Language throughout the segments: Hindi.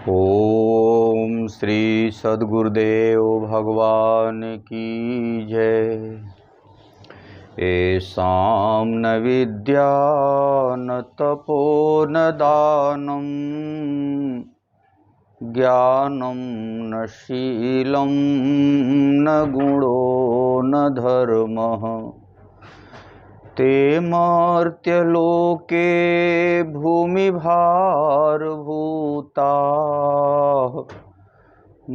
ओम श्री सद्गुरुदेव भगवान की जय। येषां न विद्या न तपो न दानं ज्ञानं न शीलं न गुणो न धर्मः ते मर्त्यलोके भूमिभारभूता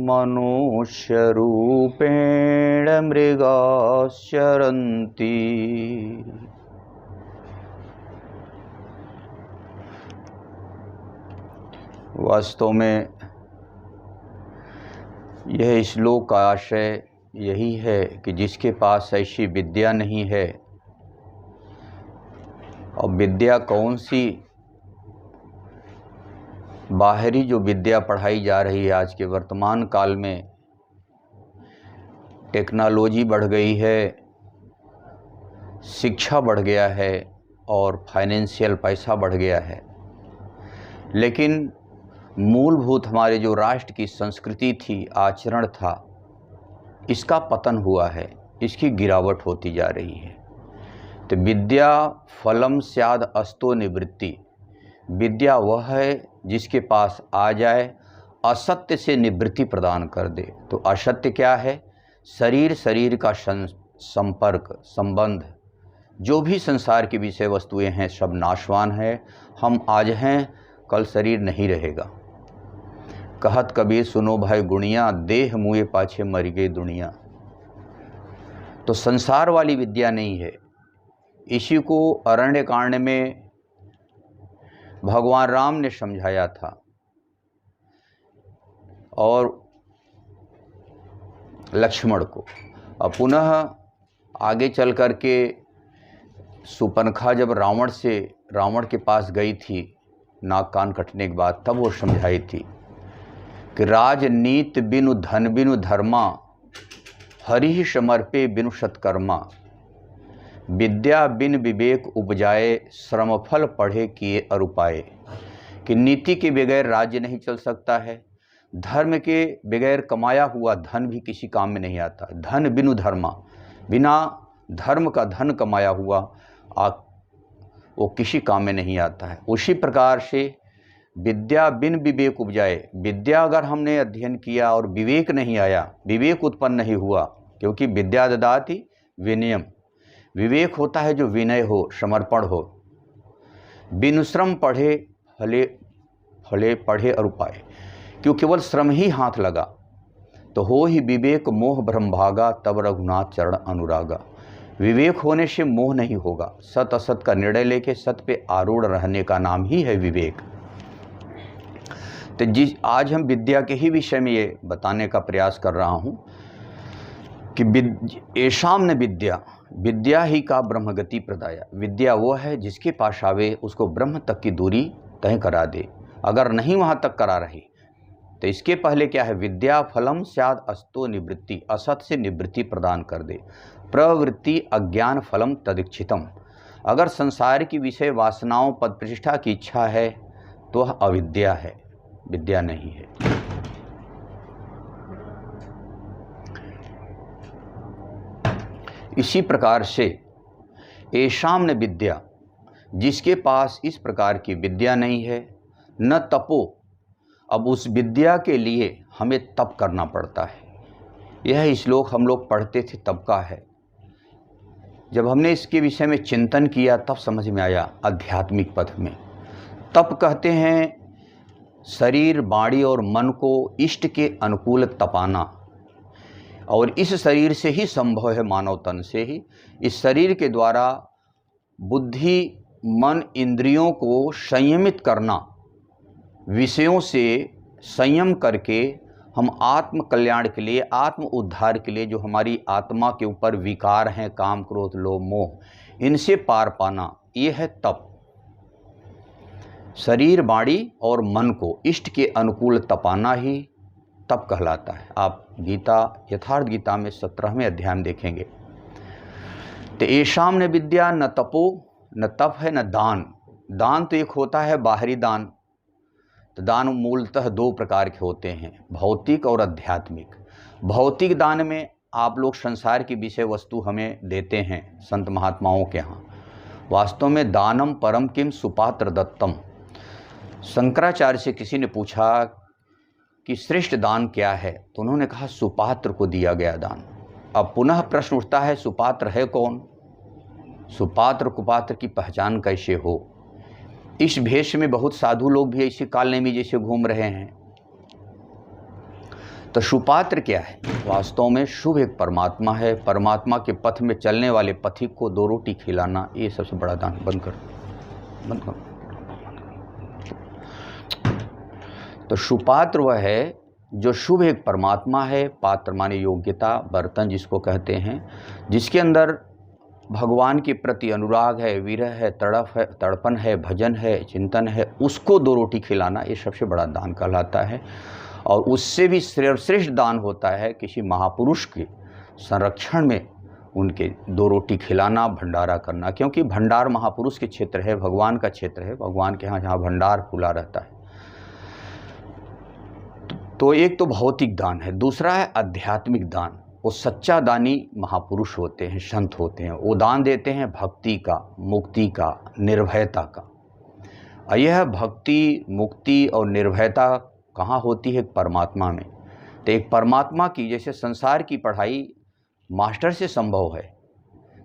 मनुष्यरूपेण मृगाश्चरन्ति। वास्तव में यह श्लोक का आशय यही है कि जिसके पास ऐसी विद्या नहीं है, और विद्या कौन सी, बाहरी जो विद्या पढ़ाई जा रही है आज के वर्तमान काल में, टेक्नोलॉजी बढ़ गई है, शिक्षा बढ़ गया है और फाइनेंशियल पैसा बढ़ गया है, लेकिन मूलभूत हमारे जो राष्ट्र की संस्कृति थी, आचरण था, इसका पतन हुआ है, इसकी गिरावट होती जा रही है। तो विद्या फलम स्याद अस्तो निवृत्ति, विद्या वह है जिसके पास आ जाए, असत्य से निवृत्ति प्रदान कर दे। तो असत्य क्या है? शरीर का संपर्क संबंध, जो भी संसार की विषय वस्तुएं हैं सब नाशवान है। हम आज हैं, कल शरीर नहीं रहेगा। कहत कबीर सुनो भाई गुणिया, देह मुए पाछे मर गई दुनिया। तो संसार वाली विद्या नहीं है। इसी को अरण्य कांड में भगवान राम ने समझाया था, और लक्ष्मण को। अब पुनः आगे चल कर के सुपनखा जब रावण के पास गई थी नाक कान कटने के बाद, तब वो समझाई थी कि राजनीति बिनु धन बिनु धर्मा, हरि समर्पे बिनु सत्कर्मा, विद्या बिन विवेक उपजाए, श्रमफल पढ़े किए अरुपाए। कि नीति के बगैर राज्य नहीं चल सकता है, धर्म के बगैर कमाया हुआ धन भी किसी काम में नहीं आता। धन बिनु धर्मा, बिना धर्म का धन कमाया हुआ वो किसी काम में नहीं आता है। उसी प्रकार से विद्या बिन विवेक उपजाए, विद्या अगर हमने अध्ययन किया और विवेक नहीं आया, विवेक उत्पन्न नहीं हुआ, क्योंकि विद्या ददाति विनयम, विवेक होता है जो विनय हो, समर्पण हो। बिनु श्रम पढ़े फले पढ़े और पाए, क्यों केवल श्रम ही हाथ लगा तो हो ही विवेक मोह भ्रम भागा, तब रघुनाथ चरण अनुरागा। विवेक होने से मोह नहीं होगा। सत असत का निर्णय लेके सत पे आरूढ़ रहने का नाम ही है विवेक। तो आज हम विद्या के ही विषय में ये बताने का प्रयास कर रहा हूँ कि येषां न विद्या, विद्या ही का ब्रह्मगति प्रदाया। विद्या वो है जिसके पास आवे उसको ब्रह्म तक की दूरी तय करा दे। अगर नहीं वहाँ तक करा रही तो इसके पहले क्या है? विद्या फलम स्याद अस्तो निवृत्ति, असत से निवृत्ति प्रदान कर दे। प्रवृत्ति अज्ञान फलम तदीक्षितम, अगर संसार की विषय वासनाओं पद प्रतिष्ठा की इच्छा है तो वह अविद्या है, विद्या नहीं है। इसी प्रकार से येषां न विद्या, जिसके पास इस प्रकार की विद्या नहीं है, न तपो, अब उस विद्या के लिए हमें तप करना पड़ता है। यह श्लोक हम लोग पढ़ते थे तब का है। जब हमने इसके विषय में चिंतन किया तब समझ में आया। आध्यात्मिक पथ में तप कहते हैं शरीर वाणी और मन को इष्ट के अनुकूल तपाना, और इस शरीर से ही संभव है, मानव तन से ही। इस शरीर के द्वारा बुद्धि मन इंद्रियों को संयमित करना, विषयों से संयम करके हम आत्म कल्याण के लिए, आत्म उद्धार के लिए, जो हमारी आत्मा के ऊपर विकार हैं, काम क्रोध लोभ मोह, इनसे पार पाना, ये है तप। शरीर वाणी और मन को इष्ट के अनुकूल तपाना ही तप कहलाता है। आप गीता, यथार्थ गीता में 17वें अध्याय में देखेंगे। तो येषां न विद्या न तपो, न तप है न दान। दान तो एक होता है बाहरी दान, तो दान मूलतः दो प्रकार के होते हैं, भौतिक और आध्यात्मिक। भौतिक दान में आप लोग संसार की विषय वस्तु हमें देते हैं संत महात्माओं के यहाँ। वास्तव में दानम परम किम सुपात्र दत्तम। शंकराचार्य से किसी ने पूछा कि श्रेष्ठ दान क्या है, तो उन्होंने कहा सुपात्र को दिया गया दान। अब पुनः प्रश्न उठता है, सुपात्र है कौन? सुपात्र कुपात्र की पहचान कैसे हो? इस भेष में बहुत साधु लोग भी ऐसे कालनेमी जैसे घूम रहे हैं। तो सुपात्र क्या है? वास्तव में शुभ एक परमात्मा है। परमात्मा के पथ में चलने वाले पथिक को 2 रोटी खिलाना, ये सबसे बड़ा दान। बंद करो। तो सुपात्र वह है जो शुभ एक परमात्मा है। पात्र माने योग्यता, बर्तन जिसको कहते हैं, जिसके अंदर भगवान के प्रति अनुराग है, विरह है, तड़पन है, भजन है, चिंतन है, उसको 2 रोटी खिलाना, ये सबसे बड़ा दान कहलाता है। और उससे भी श्रेष्ठ दान होता है किसी महापुरुष के संरक्षण में उनके 2 रोटी खिलाना, भंडारा करना। क्योंकि भंडार महापुरुष के क्षेत्र है, भगवान का क्षेत्र है, भगवान के यहाँ जहाँ भंडार खुला रहता है। तो एक तो भौतिक दान है, दूसरा है आध्यात्मिक दान। वो सच्चा दानी महापुरुष होते हैं, संत होते हैं, वो दान देते हैं भक्ति का, मुक्ति का, निर्भयता का। यह भक्ति, मुक्ति और निर्भयता कहाँ होती है? परमात्मा में। तो एक परमात्मा की, जैसे संसार की पढ़ाई मास्टर से संभव है,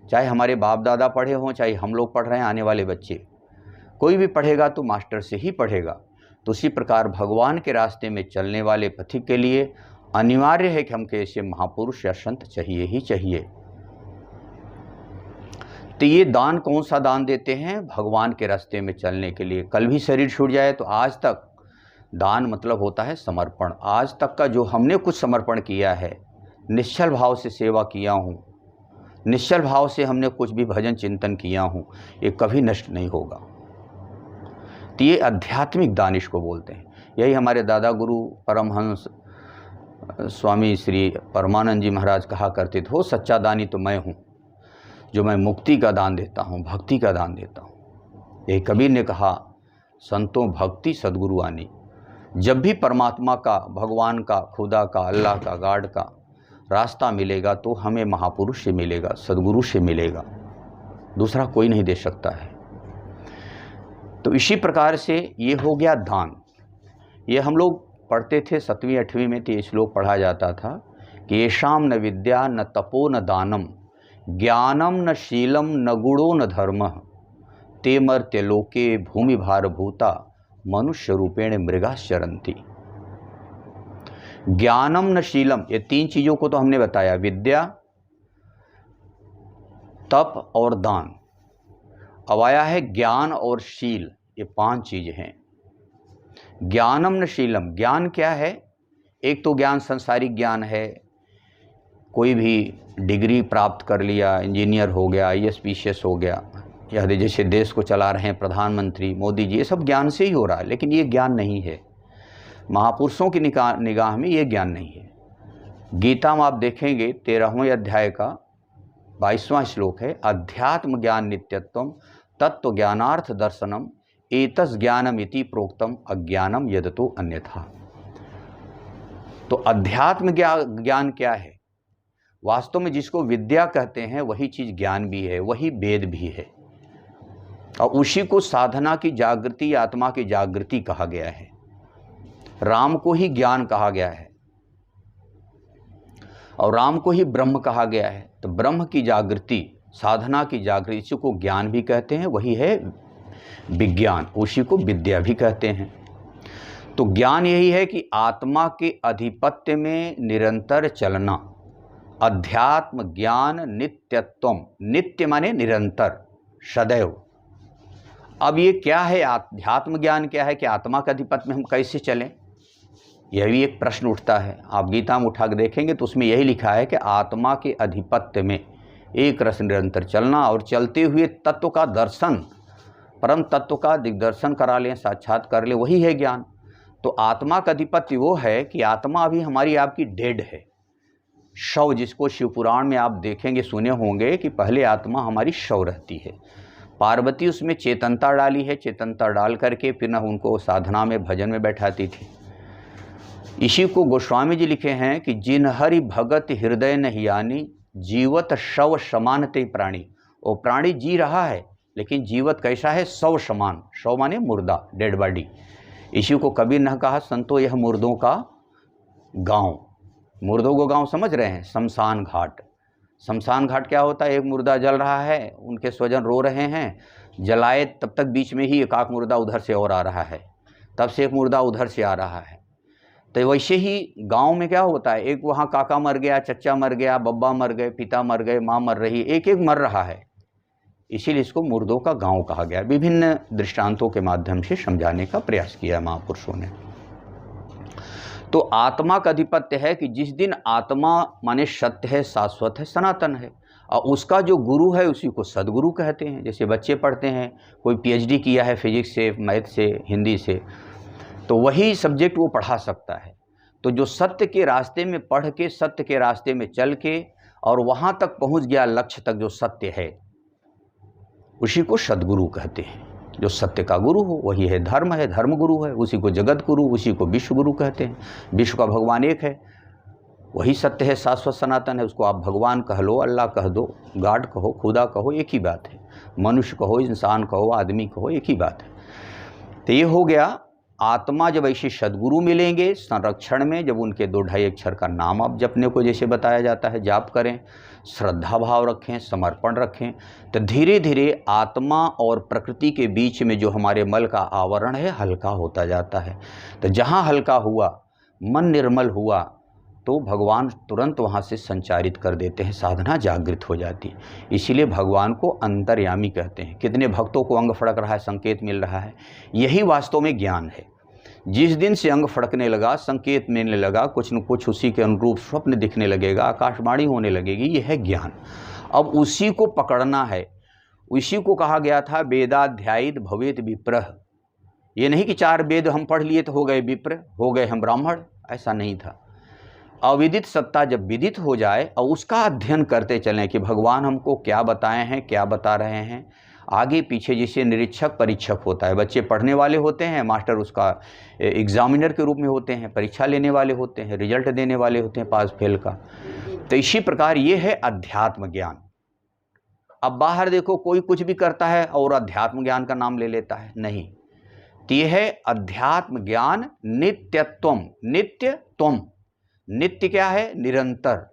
चाहे हमारे बाप दादा पढ़े हों, चाहे हम लोग पढ़ रहे हैं, आने वाले बच्चे, कोई भी पढ़ेगा तो मास्टर से ही पढ़ेगा। तो उसी प्रकार भगवान के रास्ते में चलने वाले पथिक के लिए अनिवार्य है कि हमको ऐसे महापुरुष या संत चाहिए ही चाहिए। तो ये दान कौन सा दान देते हैं? भगवान के रास्ते में चलने के लिए। कल भी शरीर छूट जाए तो आज तक दान मतलब होता है समर्पण। आज तक का जो हमने कुछ समर्पण किया है, निश्चल भाव से सेवा किया हूँ, निश्चल भाव से हमने कुछ भी भजन चिंतन किया हूँ, ये कभी नष्ट नहीं होगा। तो ये आध्यात्मिक दान इसको बोलते हैं। यही हमारे दादा गुरु परमहंस स्वामी श्री परमानंद जी महाराज कहा करते थे, हो सच्चा दानी तो मैं हूँ, जो मैं मुक्ति का दान देता हूँ, भक्ति का दान देता हूँ। यही कबीर ने कहा, संतों भक्ति सद्गुरु आनी। जब भी परमात्मा का, भगवान का, खुदा का, अल्लाह का, गॉड का रास्ता मिलेगा तो हमें महापुरुष से मिलेगा, सद्गुरु से मिलेगा, दूसरा कोई नहीं दे सकता है। तो इसी प्रकार से ये हो गया दान। ये हम लोग पढ़ते थे 7वीं 8वीं में, तो ये श्लोक पढ़ा जाता था कि येषाम न विद्या न तपो न दानम ज्ञानम न शीलम न गुणो न धर्म ते मर्त्य लोके भूमि भारभूता मनुष्य रूपेण मृगाश्चरन्ति। ज्ञानम न शीलम, ये 3 चीज़ों को तो हमने बताया, विद्या, तप और दान। अब आया है ज्ञान और शील, ये 5 चीज़ें हैं। ज्ञानम न शीलम, ज्ञान क्या है? एक तो ज्ञान सांसारिक ज्ञान है, कोई भी डिग्री प्राप्त कर लिया, इंजीनियर हो गया, IAS PCS हो गया, या जैसे देश को चला रहे हैं प्रधानमंत्री मोदी जी, ये सब ज्ञान से ही हो रहा है। लेकिन ये ज्ञान नहीं है, महापुरुषों की निगाह में ये ज्ञान नहीं है। गीता में आप देखेंगे 13वें अध्याय का 22वां श्लोक है, अध्यात्म ज्ञान नित्यत्वम तत्व ज्ञानार्थ दर्शनम एतस् ज्ञानम इति प्रोक्तम अज्ञानम यदतो अन्यथा। तो अध्यात्म ज्ञान क्या है? वास्तव में जिसको विद्या कहते हैं वही चीज़ ज्ञान भी है, वही वेद भी है, और उसी को साधना की जागृति, आत्मा की जागृति कहा गया है। राम को ही ज्ञान कहा गया है और राम को ही ब्रह्म कहा गया है। तो ब्रह्म की जागृति, साधना की जागृति, इसी को ज्ञान भी कहते हैं, वही है विज्ञान, उसी को विद्या भी कहते हैं। तो ज्ञान यही है कि आत्मा के अधिपत्य में निरंतर चलना, अध्यात्म ज्ञान नित्यत्वम, नित्य माने निरंतर, सदैव। अब ये क्या है आध्यात्म ज्ञान? क्या है कि आत्मा के अधिपत्य में हम कैसे चलें, यह भी एक प्रश्न उठता है। आप गीता में उठा के देखेंगे तो उसमें यही लिखा है कि आत्मा के अधिपत्य में एक रस निरंतर चलना और चलते हुए तत्व का दर्शन, परम तत्व का दिग्दर्शन करा लें, साक्षात कर लें, वही है ज्ञान। तो आत्मा का अधिपत्य वो है कि आत्मा अभी हमारी आपकी डेड है, शव, जिसको शिवपुराण में आप देखेंगे, सुने होंगे कि पहले आत्मा हमारी शव रहती है, पार्वती उसमें चेतनता डाली है, चेतनता डाल करके फिर न उनको साधना में भजन में बैठाती थी। इसी को गोस्वामी जी लिखे हैं कि जिन हरि भगत हृदय नहीं आनी, जीवत शव समान ते प्राणी। वो प्राणी जी रहा है लेकिन जीवत कैसा है, शव समान। शव माने मुर्दा, डेड बॉडी। इसी को कबीर ने कहा, संतो यह मुर्दों का गांव। मुर्दों को गांव समझ रहे हैं, शमशान घाट। शमशान घाट क्या होता है, एक मुर्दा जल रहा है, उनके स्वजन रो रहे हैं, जलाए तब तक बीच में ही एक आक मुर्दा उधर से और आ रहा है, तब से एक मुर्दा उधर से आ रहा है। तो वैसे ही गांव में क्या होता है, एक वहाँ काका मर गया, चच्चा मर गया, बब्बा मर गए, पिता मर गए, माँ मर रही, एक एक मर रहा है। इसीलिए इसको मुर्दों का गांव कहा गया। विभिन्न दृष्टांतों के माध्यम से समझाने का प्रयास किया है महापुरुषों ने। तो आत्मा का अधिपत्य है कि जिस दिन आत्मा माने सत्य है, शाश्वत है, सनातन है, और उसका जो गुरु है उसी को सदगुरु कहते हैं। जैसे बच्चे पढ़ते हैं, कोई पीएचडी किया है फिजिक्स से, मैथ से, हिंदी से, तो वही सब्जेक्ट वो पढ़ा सकता है। तो जो सत्य के रास्ते में पढ़ के, सत्य के रास्ते में चल के और वहाँ तक पहुँच गया, लक्ष्य तक जो सत्य है, उसी को सदगुरु कहते हैं। जो सत्य का गुरु हो वही है धर्म गुरु है, उसी को जगत गुरु, उसी को विश्व गुरु कहते हैं। विश्व का भगवान एक है, वही सत्य है, शाश्वत सनातन है। उसको आप भगवान कह लो, अल्लाह कह दो, गॉड कहो, खुदा कहो, एक ही बात है। मनुष्य कहो, इंसान कहो, आदमी कहो, एक ही बात है। तो ये हो गया आत्मा। जब ऐसे सदगुरु मिलेंगे संरक्षण में, जब उनके 2-2.5 अक्षर का नाम आप जपने को जैसे बताया जाता है, जाप करें, श्रद्धा भाव रखें, समर्पण रखें, तो धीरे धीरे आत्मा और प्रकृति के बीच में जो हमारे मल का आवरण है हल्का होता जाता है। तो जहाँ हल्का हुआ, मन निर्मल हुआ, तो भगवान तुरंत वहाँ से संचारित कर देते हैं, साधना जागृत हो जाती है। इसीलिए भगवान को अंतर्यामी कहते हैं। कितने भक्तों को अंग फड़क रहा है, संकेत मिल रहा है, यही वास्तव में ज्ञान है। जिस दिन से अंग फड़कने लगा, संकेत मिलने लगा, कुछ न कुछ उसी के अनुरूप स्वप्न दिखने लगेगा, आकाशवाणी होने लगेगी, यह है ज्ञान। अब उसी को पकड़ना है। उसी को कहा गया था वेदाध्यायित भवेत विप्रह। ये नहीं कि 4 वेद हम पढ़ लिए तो हो गए विप्र, हो गए हम ब्राह्मण, ऐसा नहीं था। अविदित सत्ता जब विदित हो जाए और उसका अध्ययन करते चलें कि भगवान हमको क्या बताए हैं, क्या बता रहे हैं, आगे पीछे, जिसे निरीक्षक परीक्षक होता है। बच्चे पढ़ने वाले होते हैं, मास्टर उसका एग्जामिनर के रूप में होते हैं, परीक्षा लेने वाले होते हैं, रिजल्ट देने वाले होते हैं, पास फेल का। तो इसी प्रकार ये है अध्यात्म ज्ञान। अब बाहर देखो, कोई कुछ भी करता है और अध्यात्म ज्ञान का नाम ले लेता है, नहीं। तो यह है अध्यात्म ज्ञान नित्यत्वम। नित्यत्वम, नित्य क्या है, निरंतर।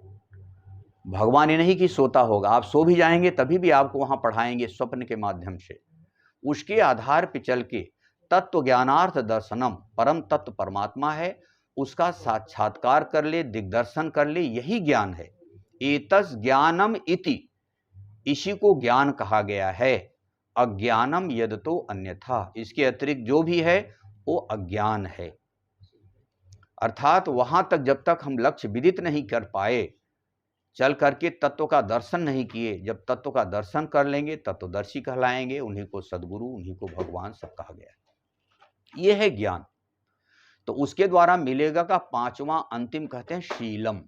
भगवान ये नहीं कि सोता होगा, आप सो भी जाएंगे तभी भी आपको वहां पढ़ाएंगे स्वप्न के माध्यम से। उसके आधार पर चल के तत्व ज्ञानार्थ दर्शनम, परम तत्व परमात्मा है, उसका साक्षात्कार कर ले, दिग्दर्शन कर ले, यही ज्ञान है। एतस् ज्ञानम इति, इसी को ज्ञान कहा गया है। अज्ञानम यदतो अन्यथा, इसके अतिरिक्त जो भी है वो अज्ञान है। अर्थात वहां तक जब तक हम लक्ष्य विदित नहीं कर पाए, चल करके तत्व का दर्शन नहीं किए, जब तत्व का दर्शन कर लेंगे तत्वदर्शी कहलाएंगे। उन्हीं को सदगुरु, उन्हीं को भगवान सब कहा गया है। यह है ज्ञान। तो उसके द्वारा मिलेगा का 5वां अंतिम कहते हैं शीलम।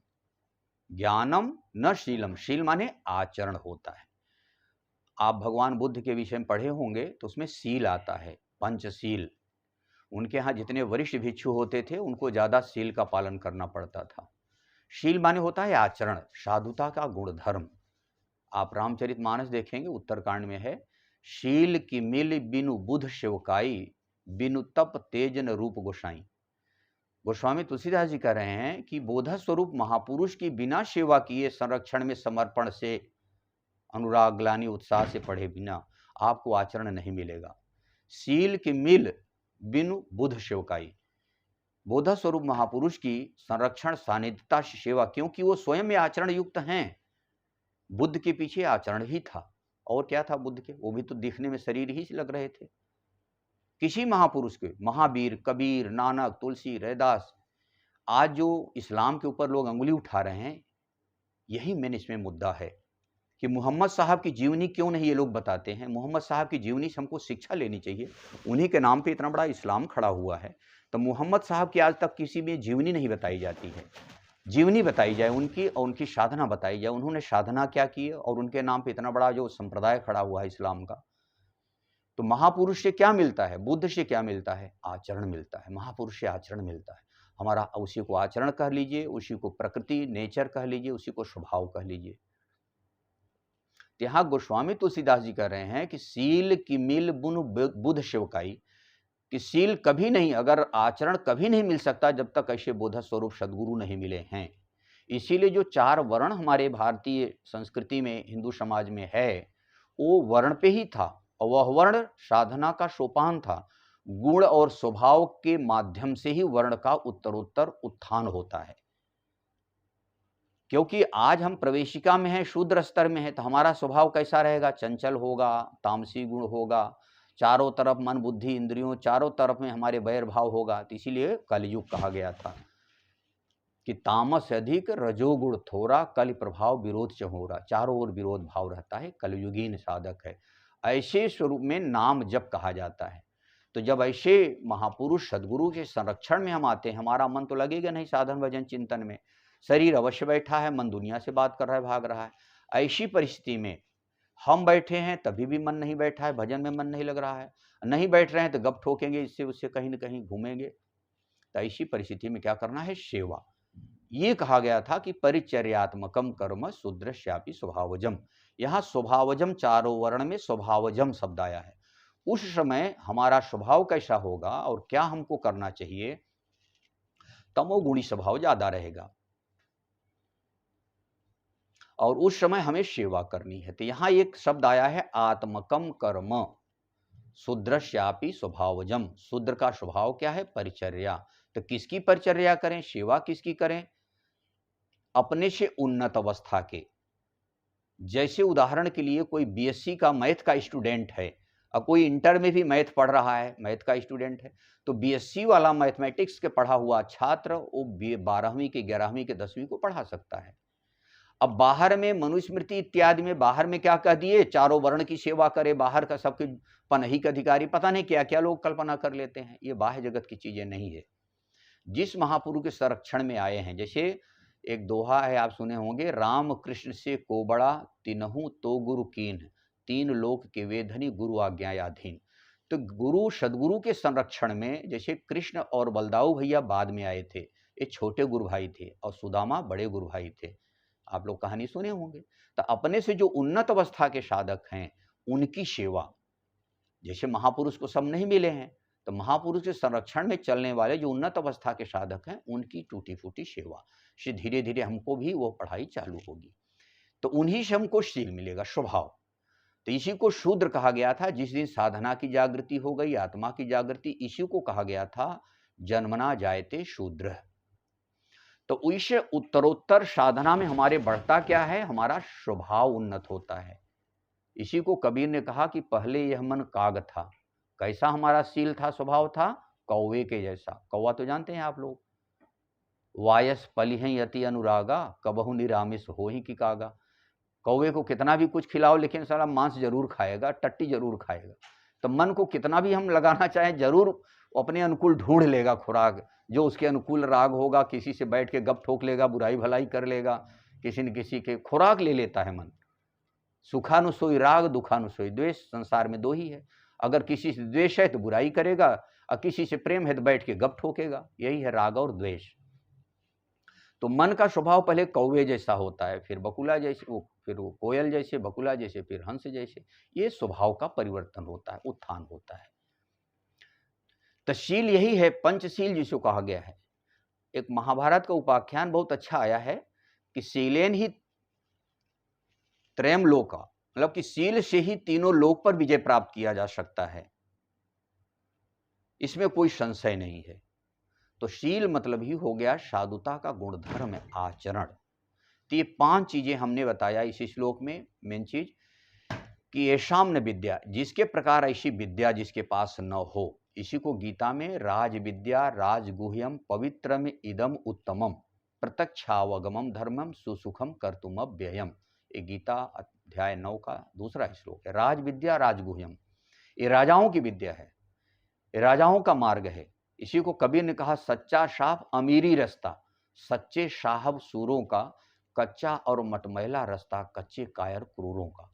ज्ञानम न शीलम, शील माने आचरण होता है। आप भगवान बुद्ध के विषय में पढ़े होंगे तो उसमें शील आता है, पंचशील। उनके यहाँ जितने वरिष्ठ भिक्षु होते थे उनको ज़्यादा शील का पालन करना पड़ता था। शील माने होता है आचरण, साधुता का गुणधर्म। आप रामचरितमानस देखेंगे, उत्तरकांड में है, शील की मिल बिनु बुध सेवकाई, बिनु तप तेजन रूप गोसाई। गोस्वामी तुलसीदास जी कह रहे हैं कि बोध स्वरूप महापुरुष की बिना सेवा किए, संरक्षण में समर्पण से, अनुराग ग्लानि उत्साह से पढ़े बिना आपको आचरण नहीं मिलेगा। शील की मिल बिनु बुध सेवकाई, बोध स्वरूप महापुरुष की संरक्षण सानिध्यता सेवा, क्योंकि वो स्वयं में आचरण युक्त हैं। बुद्ध के पीछे आचरण ही था, और क्या था बुद्ध के, वो भी तो दिखने में शरीर ही से लग रहे थे। किसी महापुरुष के, महावीर, कबीर, नानक, तुलसी, रैदास, आज जो इस्लाम के ऊपर लोग अंगुली उठा रहे हैं, यही मेन इसमें मुद्दा है कि मोहम्मद साहब की जीवनी क्यों नहीं ये लोग बताते हैं। मोहम्मद साहब की जीवनी से हमको शिक्षा लेनी चाहिए। उन्हीं के नाम पे इतना बड़ा इस्लाम खड़ा हुआ है, तो मोहम्मद साहब की आज तक किसी में जीवनी नहीं बताई जाती है। जीवनी बताई जाए उनकी, और उनकी साधना बताई जाए, उन्होंने साधना क्या की और उनके नाम पे इतना बड़ा जो संप्रदाय खड़ा हुआ है इस्लाम का, तो महापुरुष से क्या मिलता है, बुद्ध से क्या मिलता है, आचरण मिलता है। महापुरुष से आचरण मिलता है हमारा, उसी को आचरण कह लीजिए, उसी को प्रकृति नेचर कह लीजिए, उसी को स्वभाव कह लीजिए। तो यहाँ गोस्वामी तुलसीदास जी कह रहे हैं कि सील की मिल बुन बुध शिवकाई, कि सील कभी नहीं, अगर आचरण कभी नहीं मिल सकता जब तक ऐसे बोध स्वरूप सदगुरु नहीं मिले हैं। इसीलिए जो 4 वर्ण हमारे भारतीय संस्कृति में, हिंदू समाज में है, वो वर्ण पे ही था, और वह वर्ण साधना का सोपान था। गुण और स्वभाव के माध्यम से ही वर्ण का उत्तरोत्तर उत्थान होता है। क्योंकि आज हम प्रवेशिका में हैं, शूद्र स्तर में हैं, तो हमारा स्वभाव कैसा रहेगा, चंचल होगा, तामसी गुण होगा, चारों तरफ मन बुद्धि इंद्रियों चारों तरफ में हमारे वैर भाव होगा। तो इसीलिए कलयुग कहा गया था कि तामस अधिक रजोगुण थोड़ा, कल प्रभाव विरोध चहोरा। चारों ओर विरोध भाव रहता है, कलयुगीन साधक है। ऐसे स्वरूप में नाम जप कहा जाता है। तो जब ऐसे महापुरुष सदगुरु के संरक्षण में हम आते हैं, हमारा मन तो लगेगा नहीं साधन भजन चिंतन में, शरीर अवश्य बैठा है, मन दुनिया से बात कर रहा है, भाग रहा है। ऐसी परिस्थिति में हम बैठे हैं तभी भी मन नहीं बैठा है, भजन में मन नहीं लग रहा है, नहीं बैठ रहे हैं तो गप ठोकेंगे, इससे उससे कहीं न कहीं घूमेंगे। तो ऐसी परिस्थिति में क्या करना है, सेवा। ये कहा गया था कि परिचर्यात्मकम कर्म शूद्रस्यापि स्वभावजम। यहाँ स्वभावजम, चारों वर्ण में स्वभावजम शब्द आया है। उस समय हमारा स्वभाव कैसा होगा और क्या हमको करना चाहिए, तमोगुणी स्वभाव ज्यादा रहेगा, और उस समय हमें सेवा करनी है। तो यहाँ एक शब्द आया है आत्मकम कर्म शूद्रस्यापि स्वभावजम। शूद्र का स्वभाव क्या है, परिचर्या। तो किसकी परिचर्या करें, सेवा किसकी करें, अपने से उन्नत अवस्था के। जैसे उदाहरण के लिए कोई बीएससी का मैथ का स्टूडेंट है और कोई इंटर में भी मैथ पढ़ रहा है, मैथ का स्टूडेंट है, तो बीएससी वाला मैथमेटिक्स के पढ़ा हुआ छात्र वो 12वीं के 11वीं के 10वीं को पढ़ा सकता है। अब बाहर में मनुस्मृति इत्यादि में बाहर में क्या कह दिए, चारों वर्ण की सेवा करे, बाहर का सबके पनहिक अधिकारी, पता नहीं क्या क्या लोग कल्पना कर लेते हैं। ये बाह्य जगत की चीजें नहीं है। जिस महापुरुष के संरक्षण में आए हैं, जैसे एक दोहा है आप सुने होंगे, राम कृष्ण से को बड़ा तिनहु तो गुरु कीन, 3 लोक के वेधनी गुरु आज्ञायाधीन। तो गुरु सदगुरु के संरक्षण में जैसे कृष्ण और बलदाऊ भैया बाद में आए थे, ये छोटे गुरु भाई थे, और सुदामा बड़े गुरु भाई थे, आप लोग कहानी सुने होंगे। तो अपने से जो उन्नत अवस्था के साधक हैं उनकी सेवा, जैसे महापुरुष को सब नहीं मिले हैं, तो महापुरुष के संरक्षण में चलने वाले जो उन्नत अवस्था के साधक हैं उनकी टूटी फूटी सेवा से धीरे धीरे हमको भी वो पढ़ाई चालू होगी। तो उन्हीं से हमको शील मिलेगा, स्वभाव। तो इसी को शूद्र कहा गया था। जिस दिन साधना की जागृति हो गई, आत्मा की जागृति, इसी को कहा गया था जन्मना जायते शूद्र। तो उससे उत्तरोत्तर साधना में हमारे बढ़ता क्या है, हमारा स्वभाव उन्नत होता है। इसी को कबीर ने कहा कि पहले यह मन काग था। कैसा हमारा शील था, स्वभाव था, कौवे के जैसा। कौवा तो जानते हैं आप लोग, वायस पलिहं यति अनुरागा, कबहु निरामिष होहि की कागा। कौवे को कितना भी कुछ खिलाओ लेकिन साला मांस जरूर खाएगा, टट्टी जरूर खाएगा। तो मन को कितना भी हम लगाना चाहें, जरूर अपने अनुकूल ढूंढ लेगा खुराक, जो उसके अनुकूल राग होगा। किसी से बैठ के गप ठोक लेगा, बुराई भलाई कर लेगा, किसी न किसी के खुराक ले लेता है मन। सुखानुसोई राग, दुखानुसोई द्वेष। संसार में 2 ही है, अगर किसी से द्वेष है तो बुराई करेगा, और किसी से प्रेम है तो बैठ के गप ठोकेगा। यही है राग और द्वेष। तो मन का स्वभाव पहले कौवे जैसा होता है, फिर बकुला जैसे, फिर वो कोयल जैसे, बकुला जैसे, फिर हंस जैसे। ये स्वभाव का परिवर्तन होता है, उत्थान होता है। तो शील यही है, पंचशील जिसको कहा गया है। एक महाभारत का उपाख्यान बहुत अच्छा आया है कि शीलेन ही त्रयम लोका, मतलब कि शील से ही तीनों लोक पर विजय प्राप्त किया जा सकता है, इसमें कोई संशय नहीं है। तो शील मतलब ही हो गया साधुता का गुणधर्म, आचरण। तो ये 5 चीजें हमने बताया इस श्लोक में। मेन चीज कि ऐशाम न विद्या, जिसके प्रकार ऐसी विद्या जिसके पास न हो। इसी को गीता में राज विद्या राजगुह्यम पवित्रम इदम उत्तमम प्रत्यक्षावगमम धर्मम सुसुखम कर्तुम व्ययम। ये गीता अध्याय 9 का दूसरा श्लोक है। राज विद्या राजगुह्यम, ये राजाओं की विद्या है, ये राजाओं का मार्ग है। इसी को कबीर ने कहा सच्चा साहब अमीरी रास्ता, सच्चे साहब सूरों का, कच्चा और मटमैला रास्ता कच्चे कायर क्रूरों का।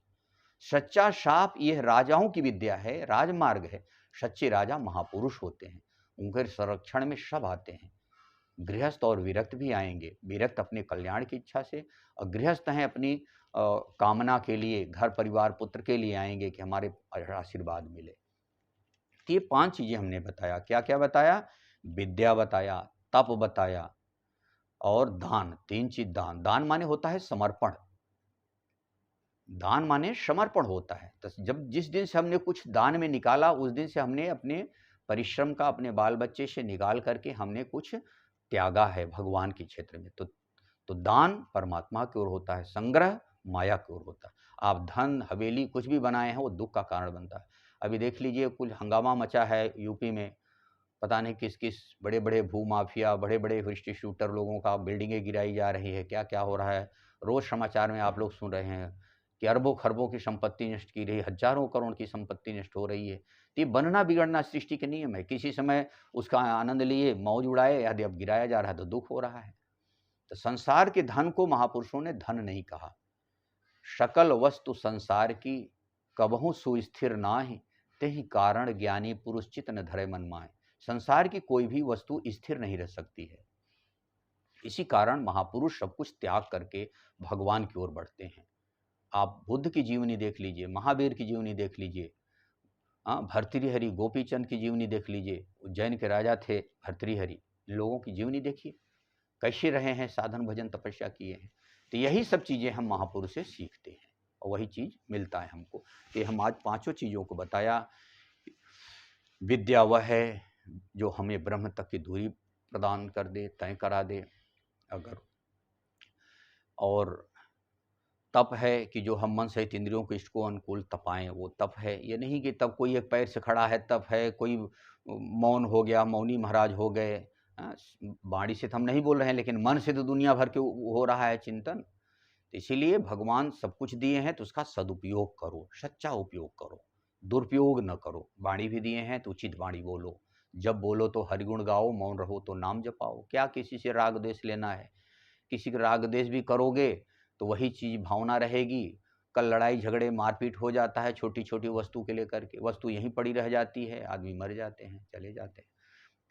सच्चा साप यह राजाओं की विद्या है, राजमार्ग है। सच्चे राजा महापुरुष होते हैं, उनके संरक्षण में सब आते हैं। गृहस्थ और विरक्त भी आएंगे, विरक्त अपने कल्याण की इच्छा से, और गृहस्थ हैं अपनी कामना के लिए, घर परिवार पुत्र के लिए आएंगे कि हमारे आशीर्वाद मिले। तो ये 5 चीजें हमने बताया। क्या क्या बताया? विद्या बताया, तप बताया और दान। 3 चीज। दान, दान माने होता है समर्पण। दान माने समर्पण होता है। तो जब जिस दिन से हमने कुछ दान में निकाला, उस दिन से हमने अपने परिश्रम का, अपने बाल बच्चे से निकाल करके हमने कुछ त्यागा है भगवान के क्षेत्र में। तो दान परमात्मा की ओर होता है, संग्रह माया की ओर होता है। आप धन हवेली कुछ भी बनाए हैं, वो दुख का कारण बनता है। अभी देख लीजिए, कुछ हंगामा मचा है यूपी में, पता नहीं किस किस बड़े बड़े भूमाफिया, बड़े बड़े हिस्ट्री शूटर लोगों का बिल्डिंगें गिराई जा रही है, क्या क्या हो रहा है। रोज समाचार में आप लोग सुन रहे हैं कि अरबों खरबों की संपत्ति नष्ट की रही, हजारों करोड़ की संपत्ति नष्ट हो रही है। तो ये बनना बिगड़ना सृष्टि के नियम है। किसी समय उसका आनंद लिए, मौज उड़ाए, यदि अब गिराया जा रहा है तो दुख हो रहा है। तो संसार के धन को महापुरुषों ने धन नहीं कहा। सकल वस्तु संसार की कबहू सुस्थिर नाहि, तेहि कारण ज्ञानी पुरुष चित न धरे मन माहे। संसार की कोई भी वस्तु स्थिर नहीं रह सकती है। इसी कारण महापुरुष सब कुछ त्याग करके भगवान की ओर बढ़ते हैं। आप बुद्ध की जीवनी देख लीजिए, महावीर की जीवनी देख लीजिए, भर्तृहरि गोपीचंद की जीवनी देख लीजिए, उज्जैन के राजा थे भर्तृहरि, इन लोगों की जीवनी देखिए, कैसे रहे हैं, साधन भजन तपस्या किए हैं। तो यही सब चीज़ें हम महापुरुष से सीखते हैं और वही चीज़ मिलता है हमको। तो हम आज 5 चीज़ों को बताया। विद्या वह है जो हमें ब्रह्म तक की दूरी प्रदान कर दे, तय करा दे। अगर और तप है कि जो हम मन सहित इंद्रियों को इष्ट को अनुकूल तपाएं, वो तप है। ये नहीं कि तब कोई एक पैर से खड़ा है तप है, कोई मौन हो गया, मौनी महाराज हो गए। बाणी से तो हम नहीं बोल रहे हैं, लेकिन मन से तो दुनिया भर के हो रहा है चिंतन। तो इसीलिए भगवान सब कुछ दिए हैं तो उसका सदुपयोग करो, सच्चा उपयोग करो, दुरुपयोग न करो। वाणी भी दिए हैं तो उचित वाणी बोलो, जब बोलो तो हरिगुण गाओ, मौन रहो तो नाम जपाओ। क्या किसी से राग द्वेष लेना है? किसी का राग द्वेष भी करोगे तो वही चीज़ भावना रहेगी। कल लड़ाई झगड़े मारपीट हो जाता है छोटी छोटी वस्तु के लेकर के, वस्तु यहीं पड़ी रह जाती है, आदमी मर जाते हैं, चले जाते हैं।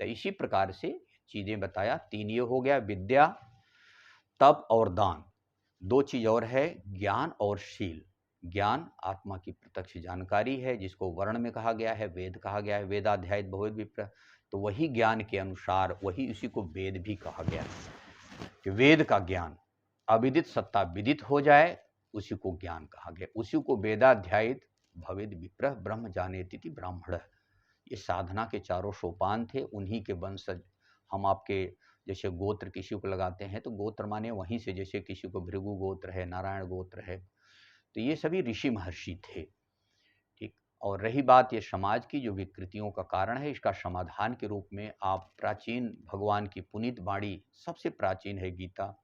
तो इसी प्रकार से चीज़ें बताया। 3 ये हो गया, विद्या, तप और दान। 2 चीज़ और है, ज्ञान और शील। ज्ञान आत्मा की प्रत्यक्ष जानकारी है, जिसको वर्ण में कहा गया है, वेद कहा गया है, वेदाध्याय बहुविध विप्र। तो वही ज्ञान के अनुसार वही उसी को वेद भी कहा गया है कि वेद का ज्ञान, अविदित सत्ता विदित हो जाए, उसी को ज्ञान कहा गया। उसी को वेदाध्यायित भवेद विप्र ब्रह्म जानेति ब्राह्मण। ये साधना के 4 सोपान थे, उन्हीं के वंशज हम आपके। जैसे गोत्र किसी को लगाते हैं तो गोत्र माने वहीं से, जैसे किसी को भृगु गोत्र है, नारायण गोत्र है, तो ये सभी ऋषि महर्षि थे। ठीक। और रही बात ये समाज की जो विकृतियों का कारण है, इसका समाधान के रूप में आप प्राचीन भगवान की पुनीत वाणी, सबसे प्राचीन है गीता।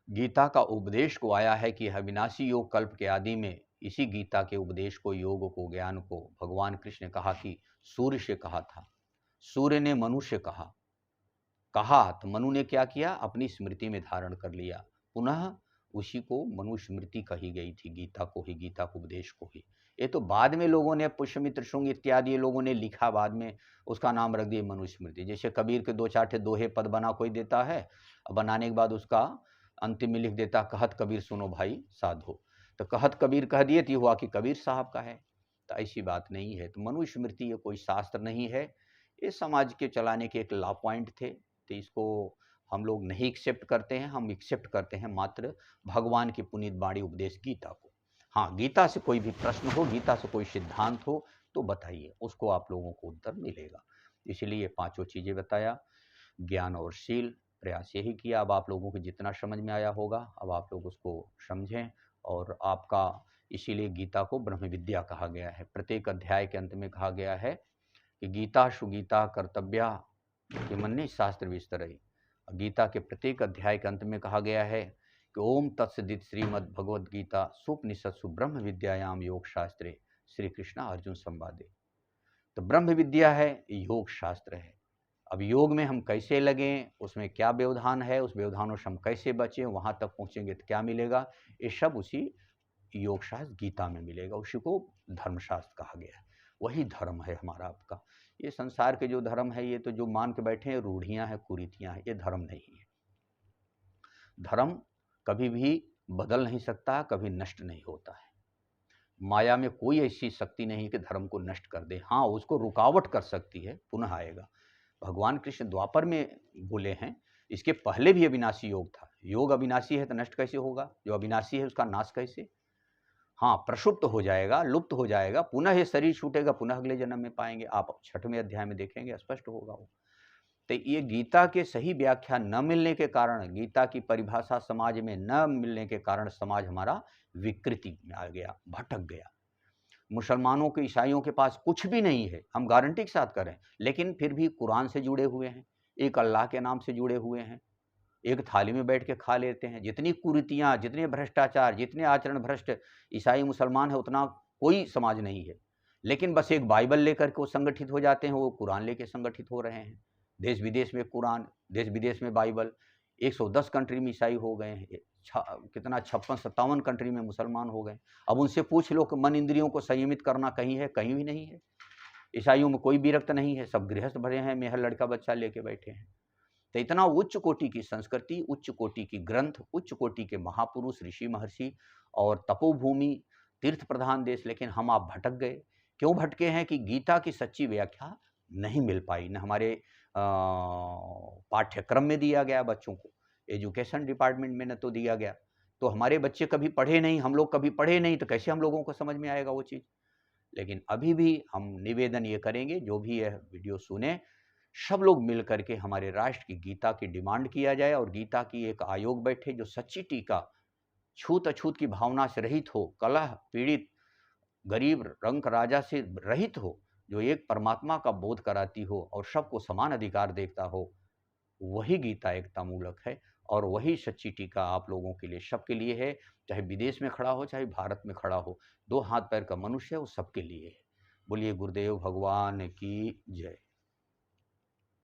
गीता का उपदेश को आया है कि अविनाशी योग कल्प के आदि में इसी गीता के उपदेश को, योग को, ज्ञान को भगवान कृष्ण ने कहा कि सूर्य से कहा था। सूर्य ने मनु से कहा तो मनु ने क्या किया, अपनी स्मृति में धारण कर लिया। पुनः उसी को मनु स्मृति कही गई थी, गीता को ही, गीता को उपदेश को ही। ये तो बाद में लोगों ने, पुष्यमित्र शुंग इत्यादि लोगों ने लिखा बाद में, उसका नाम रख दिया मनुस्मृति। जैसे कबीर के 2-4 दोहे पद बना कोई देता है, बनाने के बाद उसका अंतिम में लिख देता, कहत कबीर सुनो भाई साधो। तो कहत कबीर कह दिए तो हुआ कि कबीर साहब का है। तो ऐसी बात नहीं है। तो मनुस्मृति ये कोई शास्त्र नहीं है, ये समाज के चलाने के एक ला पॉइंट थे। तो इसको हम लोग नहीं एक्सेप्ट करते हैं, हम एक्सेप्ट करते हैं मात्र भगवान की पुनीत वाणी उपदेश गीता को। हाँ, गीता से कोई भी प्रश्न हो, गीता से कोई सिद्धांत हो तो बताइए, उसको आप लोगों को उत्तर मिलेगा। इसलिए 5 चीज़ें बताया, ज्ञान और शील, प्रयास यही किया। अब आप लोगों को जितना समझ में आया होगा, अब आप लोग उसको समझें। और आपका, इसीलिए गीता को ब्रह्म विद्या कहा गया है। प्रत्येक अध्याय के अंत में कहा गया है कि गीता सुगीता कर्तव्या कि मन्ने शास्त्र विस्तरई। गीता के प्रत्येक अध्याय के अंत में कहा गया है कि ओम तत्सदित श्रीमद् भगवद गीता सुपनिषत्सु ब्रह्म विद्यायाम योग शास्त्रे श्री कृष्णा अर्जुन संवादे। तो ब्रह्म विद्या है, योग शास्त्र है। अब योग में हम कैसे लगें, उसमें क्या व्यवधान है, उस व्यवधानों से हम कैसे बचें, वहाँ तक पहुँचेंगे तो क्या मिलेगा, ये सब उसी योगशास्त्र गीता में मिलेगा, उसी को धर्मशास्त्र कहा गया है। वही धर्म है हमारा आपका। ये संसार के जो धर्म है, ये तो जो मान के बैठे हैं रूढ़ियाँ हैं, कुरीतियाँ हैं, ये धर्म नहीं है। धर्म कभी भी बदल नहीं सकता, कभी नष्ट नहीं होता है। माया में कोई ऐसी शक्ति नहीं कि धर्म को नष्ट कर दे। हाँ, उसको रुकावट कर सकती है, पुनः आएगा। भगवान कृष्ण द्वापर में बोले हैं, इसके पहले भी अविनाशी योग था। योग अविनाशी है तो नष्ट कैसे होगा? जो अविनाशी है उसका नाश कैसे? हाँ, प्रसुप्त हो जाएगा, लुप्त हो जाएगा, पुनः ये शरीर छूटेगा, पुनः अगले जन्म में पाएंगे। आप 6वें अध्याय में देखेंगे, स्पष्ट होगा वो। तो ये गीता के सही व्याख्या न मिलने के कारण, गीता की परिभाषा समाज में न मिलने के कारण समाज हमारा विकृति में आ गया, भटक गया। मुसलमानों के, ईसाइयों के पास कुछ भी नहीं है, हम गारंटी के साथ करें, लेकिन फिर भी कुरान से जुड़े हुए हैं, एक अल्लाह के नाम से जुड़े हुए हैं, एक थाली में बैठ के खा लेते हैं। जितनी कुरीतियाँ, जितने भ्रष्टाचार, जितने आचरण भ्रष्ट ईसाई मुसलमान है, उतना कोई समाज नहीं है। लेकिन बस एक बाइबल लेकर के वो संगठित हो जाते हैं, वो कुरान लेके संगठित हो रहे हैं। देश विदेश में कुरान, देश विदेश में बाइबल, 110 कंट्री में ईसाई हो गए हैं, कितना 56-57 कंट्री में मुसलमान हो गए। अब उनसे पूछ लो कि मन इंद्रियों को संयमित करना कहीं है? कहीं भी नहीं है। ईसाइयों में कोई विरक्त नहीं है, सब गृहस्थ भरे हैं, मेहर लड़का बच्चा लेके बैठे हैं। तो इतना उच्च कोटि की संस्कृति, उच्च कोटि की ग्रंथ, उच्च कोटि के महापुरुष, ऋषि महर्षि और तपोभूमि, तीर्थ प्रधान देश, लेकिन हम आप भटक गए। क्यों भटके हैं? कि गीता की सच्ची व्याख्या नहीं मिल पाई, न हमारे पाठ्यक्रम में दिया गया बच्चों को, एजुकेशन डिपार्टमेंट में न तो दिया गया। तो हमारे बच्चे कभी पढ़े नहीं, हम लोग कभी पढ़े नहीं, तो कैसे हम लोगों को समझ में आएगा वो चीज़? लेकिन अभी भी हम निवेदन ये करेंगे, जो भी यह वीडियो सुने, सब लोग मिल करके हमारे राष्ट्र की गीता की डिमांड किया जाए और गीता की एक आयोग बैठे जो सच्ची टीका छूत अछूत की भावना से रहित हो, कलह पीड़ित गरीब रंक राजा से रहित हो, जो एक परमात्मा का बोध कराती हो और सबको समान अधिकार देखता हो। वही गीता एकता मूलक है और वही सच्ची टीका आप लोगों के लिए, सबके लिए है। चाहे विदेश में खड़ा हो, चाहे भारत में खड़ा हो, 2 हाथ पैर का मनुष्य है, वो सबके लिए है। बोलिए गुरुदेव भगवान की जय।